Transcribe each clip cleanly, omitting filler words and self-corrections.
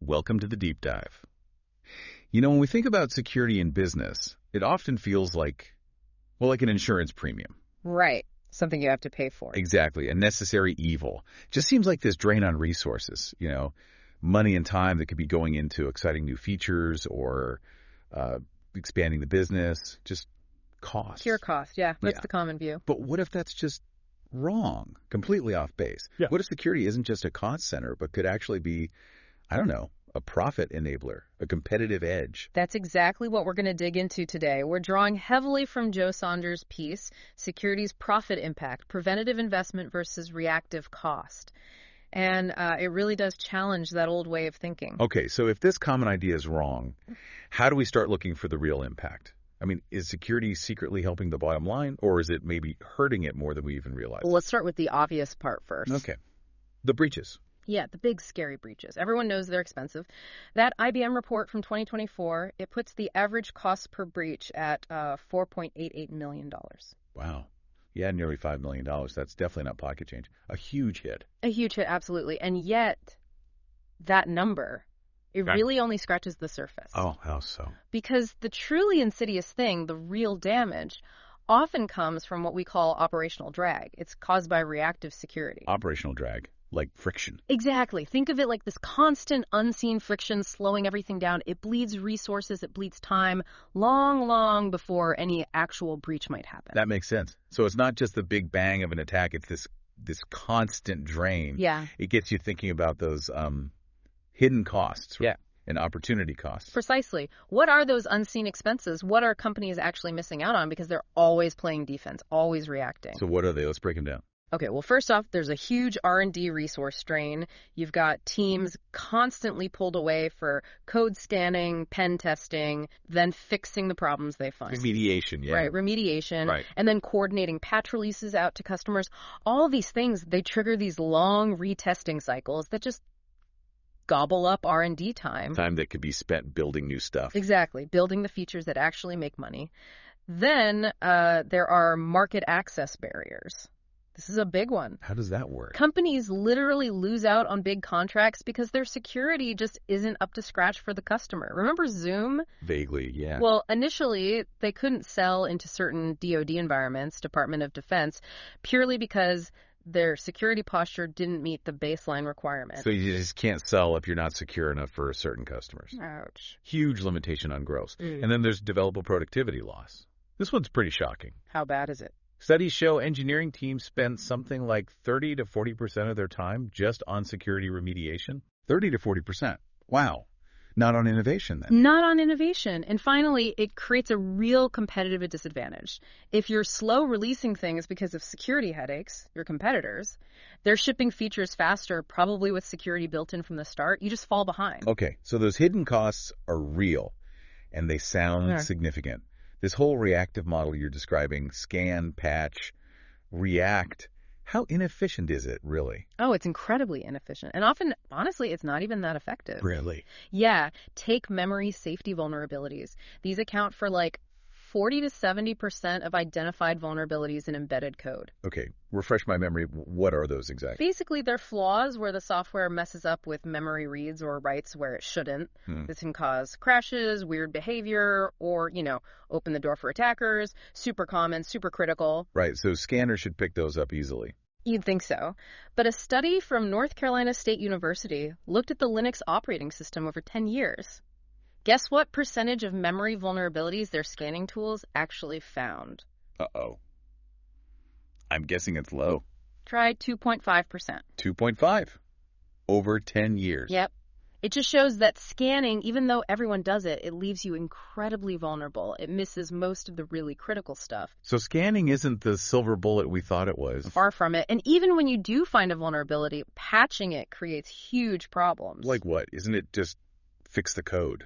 Welcome to the deep dive. When we think about security in business, it often feels like an insurance premium. Right. Something you have to pay for. Exactly. A necessary evil. Just seems like this drain on resources, money and time that could be going into exciting new features or expanding the business, just cost. Pure cost, yeah. That's the common view. But what if that's just wrong, completely off base? Yeah. What if security isn't just a cost center, but could actually be, a profit enabler, a competitive edge? That's exactly what we're going to dig into today. We're drawing heavily from Joe Saunders' piece, Security's Profit Impact, Preventative Investment versus Reactive Cost. And it really does challenge that old way of thinking. Okay, so if this common idea is wrong, how do we start looking for the real impact? Is security secretly helping the bottom line, or is it maybe hurting it more than we even realize? Well, let's start with the obvious part first. Okay. The breaches. Yeah, the big scary breaches. Everyone knows they're expensive. That IBM report from 2024, it puts the average cost per breach at $4.88 million. Wow. Yeah, nearly $5 million. That's definitely not pocket change. A huge hit. A huge hit, absolutely. And yet, that number, it really only scratches the surface. Oh, how so? Because the truly insidious thing, the real damage, often comes from what we call operational drag. It's caused by reactive security. Operational drag, like friction. Exactly. Think of it like this constant unseen friction slowing everything down. It bleeds resources, it bleeds time, long, long before any actual breach might happen. That makes sense. So it's not just the big bang of an attack, it's this constant drain. Yeah. It gets you thinking about those hidden costs. Yeah. And opportunity costs. Precisely. What are those unseen expenses? What are companies actually missing out on because they're always playing defense, always reacting? So what are they? Let's break them down. Okay, well, first off, there's a huge R&D resource strain. You've got teams constantly pulled away for code scanning, pen testing, then fixing the problems they find. Remediation, yeah. Right, remediation. Right. And then coordinating patch releases out to customers. All of these things, they trigger these long retesting cycles that just gobble up R&D time. Time that could be spent building new stuff. Exactly, building the features that actually make money. Then there are market access barriers. This is a big one. How does that work? Companies literally lose out on big contracts because their security just isn't up to scratch for the customer. Remember Zoom? Vaguely, yeah. Well, initially, they couldn't sell into certain DoD environments, Department of Defense, purely because their security posture didn't meet the baseline requirement. So you just can't sell if you're not secure enough for certain customers. Ouch. Huge limitation on growth. And then there's developer productivity loss. This one's pretty shocking. How bad is it? Studies show engineering teams spend something like 30 to 40% of their time just on security remediation. 30 to 40%. Wow. Not on innovation, then. Not on innovation. And finally, it creates a real competitive disadvantage. If you're slow releasing things because of security headaches, your competitors, they're shipping features faster, probably with security built in from the start, you just fall behind. Okay, so those hidden costs are real, and they sound significant. This whole reactive model you're describing, scan, patch, react, how inefficient is it, really? Oh, it's incredibly inefficient. And often, honestly, it's not even that effective. Really? Yeah. Take memory safety vulnerabilities. These account for like 40 to 70% of identified vulnerabilities in embedded code. Okay, refresh my memory. What are those exactly? Basically, they're flaws where the software messes up with memory reads or writes where it shouldn't. This can cause crashes, weird behavior, or, open the door for attackers. Super common, super critical. Right, so scanners should pick those up easily. You'd think so. But a study from North Carolina State University looked at the Linux operating system over 10 years. Guess what percentage of memory vulnerabilities their scanning tools actually found? Uh-oh. I'm guessing it's low. Try 2.5%. 2.5. Over 10 years. Yep. It just shows that scanning, even though everyone does it, it leaves you incredibly vulnerable. It misses most of the really critical stuff. So scanning isn't the silver bullet we thought it was. Far from it. And even when you do find a vulnerability, patching it creates huge problems. Like what? Isn't it just fix the code?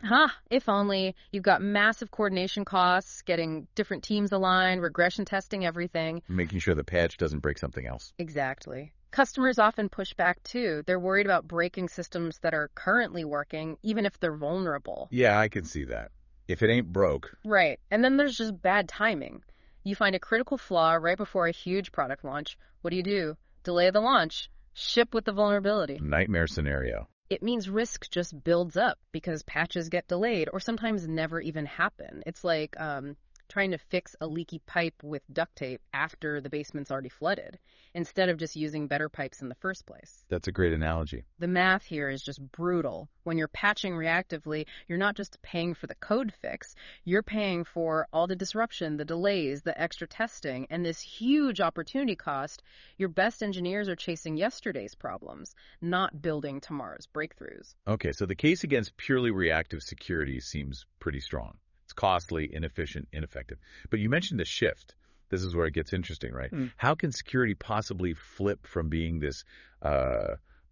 If only. You've got massive coordination costs, getting different teams aligned, regression testing everything. Making sure the patch doesn't break something else. Exactly. Customers often push back, too. They're worried about breaking systems that are currently working, even if they're vulnerable. Yeah, I can see that. If it ain't broke. Right. And then there's just bad timing. You find a critical flaw right before a huge product launch. What do? Delay the launch. Ship with the vulnerability. Nightmare scenario. It means risk just builds up because patches get delayed or sometimes never even happen. It's like trying to fix a leaky pipe with duct tape after the basement's already flooded, instead of just using better pipes in the first place. That's a great analogy. The math here is just brutal. When you're patching reactively, you're not just paying for the code fix, you're paying for all the disruption, the delays, the extra testing, and this huge opportunity cost. Your best engineers are chasing yesterday's problems, not building tomorrow's breakthroughs. Okay, so the case against purely reactive security seems pretty strong. It's costly, inefficient, ineffective. But you mentioned the shift. This is where it gets interesting, right? How can security possibly flip from being this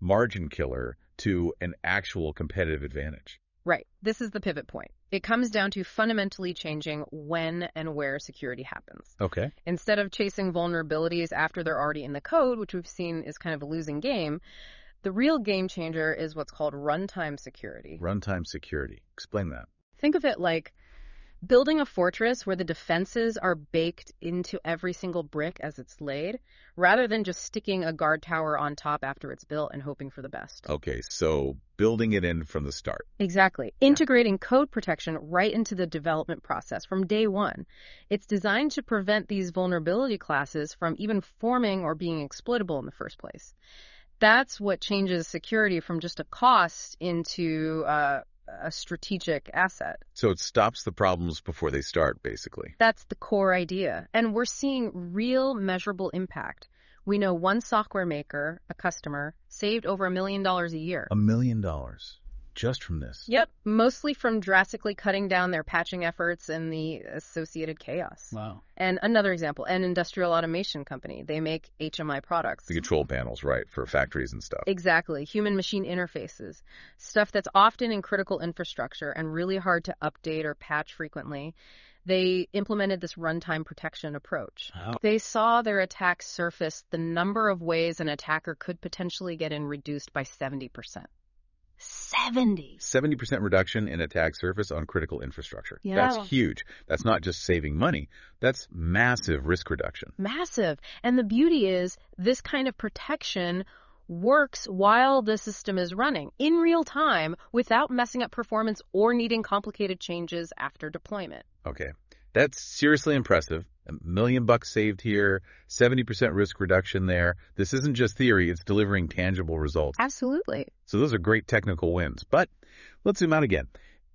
margin killer to an actual competitive advantage? Right. This is the pivot point. It comes down to fundamentally changing when and where security happens. Okay. Instead of chasing vulnerabilities after they're already in the code, which we've seen is kind of a losing game, the real game changer is what's called runtime security. Runtime security. Explain that. Think of it like building a fortress where the defenses are baked into every single brick as it's laid, rather than just sticking a guard tower on top after it's built and hoping for the best. Okay, so building it in from the start. Exactly. Integrating code protection right into the development process from day one. It's designed to prevent these vulnerability classes from even forming or being exploitable in the first place. That's what changes security from just a cost into a strategic asset. So it stops the problems before they start, basically. That's the core idea. And we're seeing real measurable impact. We know one software maker, a customer, saved over $1 million a year. $1 million just from this. Yep, mostly from drastically cutting down their patching efforts and the associated chaos. Wow. And another example, an industrial automation company. They make HMI products. The control panels, right, for factories and stuff. Exactly. Human-machine interfaces. Stuff that's often in critical infrastructure and really hard to update or patch frequently. They implemented this runtime protection approach. Wow. They saw their attack surface the number of ways an attacker could potentially get in reduced by 70%. 70% reduction in attack surface on critical infrastructure. Yeah. That's huge. That's not just saving money. That's massive risk reduction. Massive. And the beauty is this kind of protection works while the system is running in real time without messing up performance or needing complicated changes after deployment. Okay. That's seriously impressive. $1 million saved here, 70% risk reduction there. This isn't just theory, it's delivering tangible results. Absolutely. So those are great technical wins. But let's zoom out again.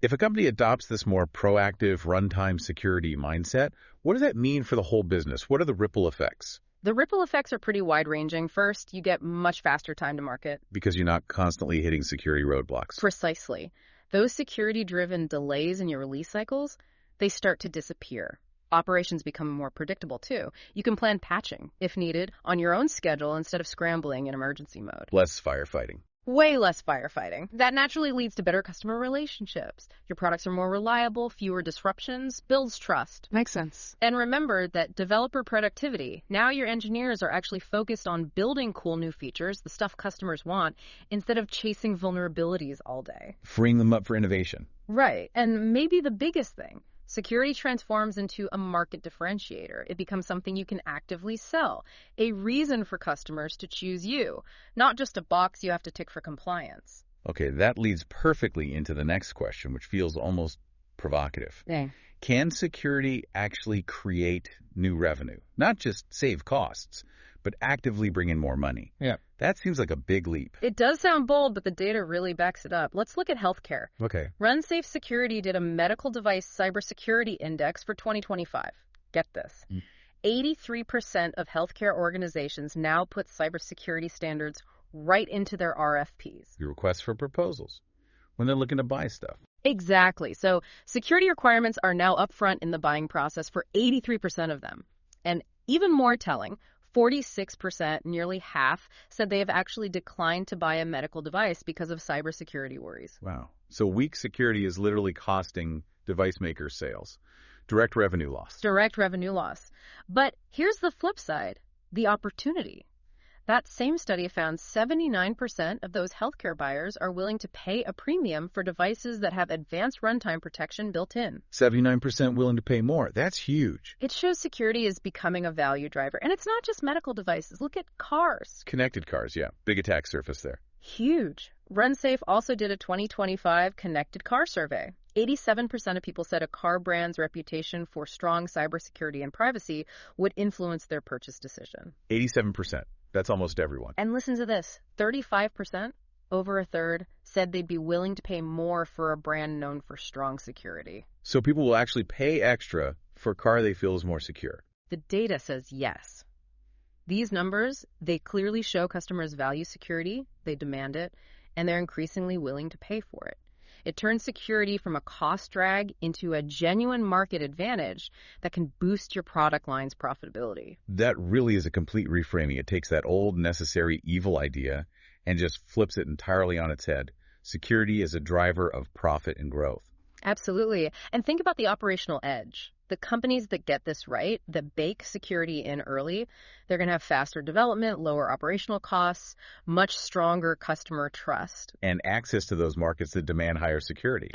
If a company adopts this more proactive runtime security mindset, what does that mean for the whole business? What are the ripple effects? The ripple effects are pretty wide-ranging. First, you get much faster time to market. Because you're not constantly hitting security roadblocks. Precisely. Those security-driven delays in your release cycles, they start to disappear. Operations become more predictable, too. You can plan patching, if needed, on your own schedule instead of scrambling in emergency mode. Less firefighting. Way less firefighting. That naturally leads to better customer relationships. Your products are more reliable, fewer disruptions, builds trust. Makes sense. And remember that developer productivity, now your engineers are actually focused on building cool new features, the stuff customers want, instead of chasing vulnerabilities all day. Freeing them up for innovation. Right. And maybe the biggest thing, security transforms into a market differentiator. It becomes something you can actively sell, a reason for customers to choose you, not just a box you have to tick for compliance. Okay, that leads perfectly into the next question, which feels almost provocative. Yeah. Can security actually create new revenue? Not just save costs, but actively bring in more money. Yeah. That seems like a big leap. It does sound bold, but the data really backs it up. Let's look at healthcare. Okay. RunSafe Security did a medical device cybersecurity index for 2025. Get this. 83% of healthcare organizations now put cybersecurity standards right into their RFPs. Your requests for proposals when they're looking to buy stuff. Exactly. So security requirements are now upfront in the buying process for 83% of them. And even more telling, 46%, nearly half, said they have actually declined to buy a medical device because of cybersecurity worries. Wow. So weak security is literally costing device makers sales. Direct revenue loss. Direct revenue loss. But here's the flip side, the opportunity. That same study found 79% of those healthcare buyers are willing to pay a premium for devices that have advanced runtime protection built in. 79% willing to pay more. That's huge. It shows security is becoming a value driver. And it's not just medical devices. Look at cars. Connected cars, yeah. Big attack surface there. Huge. RunSafe also did a 2025 connected car survey. 87% of people said a car brand's reputation for strong cybersecurity and privacy would influence their purchase decision. 87%. That's almost everyone. And listen to this. 35%, over a third, said they'd be willing to pay more for a brand known for strong security. So people will actually pay extra for a car they feel is more secure. The data says yes. These numbers, they clearly show customers value security, they demand it, and they're increasingly willing to pay for it. It turns security from a cost drag into a genuine market advantage that can boost your product line's profitability. That really is a complete reframing. It takes that old necessary evil idea and just flips it entirely on its head. Security is a driver of profit and growth. Absolutely. And think about the operational edge. The companies that get this right, that bake security in early, they're going to have faster development, lower operational costs, much stronger customer trust. And access to those markets that demand higher security.